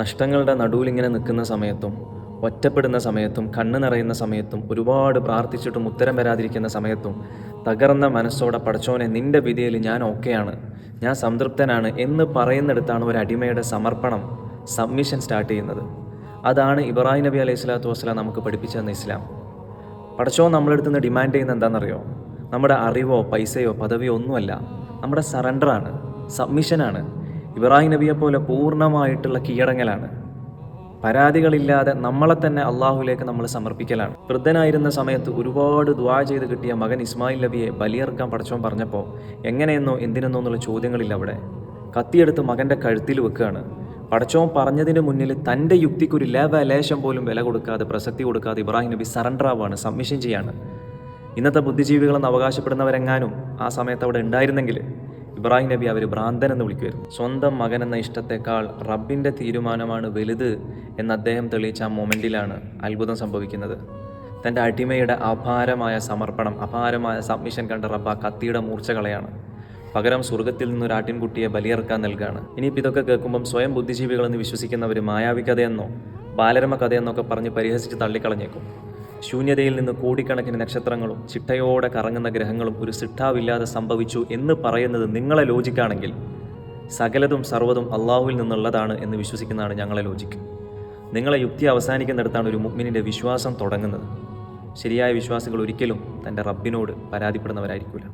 നഷ്ടങ്ങളുടെ നടുവിലിങ്ങനെ നിൽക്കുന്ന സമയത്തും ഒറ്റപ്പെടുന്ന സമയത്തും കണ്ണ് നിറയുന്ന സമയത്തും ഒരുപാട് പ്രാർത്ഥിച്ചിട്ടും ഉത്തരം വരാതിരിക്കുന്ന സമയത്തും തകർന്ന മനസ്സോടെ പടച്ചോനെ നിൻ്റെ വിധിയിൽ ഞാൻ ഓക്കെയാണ്, ഞാൻ സംതൃപ്തനാണ് എന്ന് പറയുന്നിടത്താണ് ഒരു അടിമയുടെ സമർപ്പണം, സബ്മിഷൻ സ്റ്റാർട്ട് ചെയ്യുന്നത്. അതാണ് ഇബ്രാഹിം നബി അലൈഹി സ്വലാത്തു വസ്സലാം നമുക്ക് പഠിപ്പിച്ചു തന്ന ഇസ്ലാം. പടച്ചോൻ നമ്മളെടുത്ത് നിന്ന് ഡിമാൻഡ് ചെയ്യുന്നത് എന്താണെന്നറിയോ? നമ്മുടെ അറിവോ പൈസയോ പദവിയോ ഒന്നുമല്ല, നമ്മുടെ സറണ്ടറാണ്, സബ്മിഷനാണ്. ഇബ്രാഹിം നബിയെ പോലെ പൂർണ്ണമായിട്ടുള്ള കീഴടങ്ങലാണ്. പരാതികളില്ലാതെ നമ്മളെ തന്നെ അള്ളാഹുലേക്ക് നമ്മൾ സമർപ്പിക്കലാണ്. വൃദ്ധനായിരുന്ന സമയത്ത് ഒരുപാട് ദുആ ചെയ്ത് കിട്ടിയ മകൻ ഇസ്മായിൽ നബിയെ ബലിയർക്കാൻ പടച്ചോൻ പറഞ്ഞപ്പോൾ എങ്ങനെയെന്നോ എന്തിനെന്നോ എന്നുള്ള ചോദ്യങ്ങളില്ല. അവിടെ കത്തിയെടുത്ത് മകൻ്റെ കഴുത്തിൽ വെക്കുകയാണ്. പടച്ചോൻ പറഞ്ഞതിന് മുന്നിൽ തൻ്റെ യുക്തിക്കൊരു ലേശം പോലും വില കൊടുക്കാതെ, പ്രസക്തി കൊടുക്കാതെ ഇബ്രാഹിം നബി സറണ്ടർ ആവുകയാണ്, സബ്മിഷൻ ചെയ്യാണ്. ഇന്നത്തെ ബുദ്ധിജീവികളെന്ന് അവകാശപ്പെടുന്നവരെങ്ങാനും ആ സമയത്ത് അവിടെ ഉണ്ടായിരുന്നെങ്കിൽ ഇബ്രാഹിം നബി അവർ ഭ്രാന്തനെന്ന് വിളിക്കുമായിരുന്നു. സ്വന്തം മകൻ എന്ന ഇഷ്ടത്തെക്കാൾ റബ്ബിൻ്റെ തീരുമാനമാണ് വലുത് എന്ന് അദ്ദേഹം തെളിയിച്ച ആ മൊമെൻറ്റിലാണ് അത്ഭുതം സംഭവിക്കുന്നത്. തൻ്റെ അടിമയുടെ അപാരമായ സമർപ്പണം, അപാരമായ സബ്മിഷൻ കണ്ട റബ്ബ് ആ കത്തിയുടെ മൂർച്ച കളയാണ്. പകരം സ്വർഗത്തിൽ നിന്നൊരു ആട്ടിൻകുട്ടിയെ ബലിയർക്കാൻ നൽകുകയാണ്. ഇനിയിപ്പോൾ ഇതൊക്കെ കേൾക്കുമ്പം സ്വയം ബുദ്ധിജീവികളെന്ന് വിശ്വസിക്കുന്നവർ മായാവി കഥയെന്നോ ബാലരമ കഥയെന്നൊക്കെ പറഞ്ഞ് പരിഹസിച്ച് തള്ളിക്കളഞ്ഞേക്കും. ശൂന്യതയിൽ നിന്ന് കോടിക്കണക്കിന് നക്ഷത്രങ്ങളും ചിട്ടയോടെ കറങ്ങുന്ന ഗ്രഹങ്ങളും ഒരു സിട്ടാവില്ലാതെ സംഭവിച്ചു എന്ന് പറയുന്നത് നിങ്ങളെ ലോജിക്കാണെങ്കിൽ സകലതും സർവ്വതും അള്ളാഹുവിൽ നിന്നുള്ളതാണ് എന്ന് വിശ്വസിക്കുന്നതാണ് ഞങ്ങളെ ലോജിക്ക്. നിങ്ങളെ യുക്തി അവസാനിക്കുന്നിടത്താണ് ഒരു മുഅ്മിനിൻ്റെ വിശ്വാസം തുടങ്ങുന്നത്. ശരിയായ വിശ്വാസികൾ ഒരിക്കലും തൻ്റെ റബ്ബിനോട് പരാതിപ്പെടുന്നവരായിരിക്കില്ല.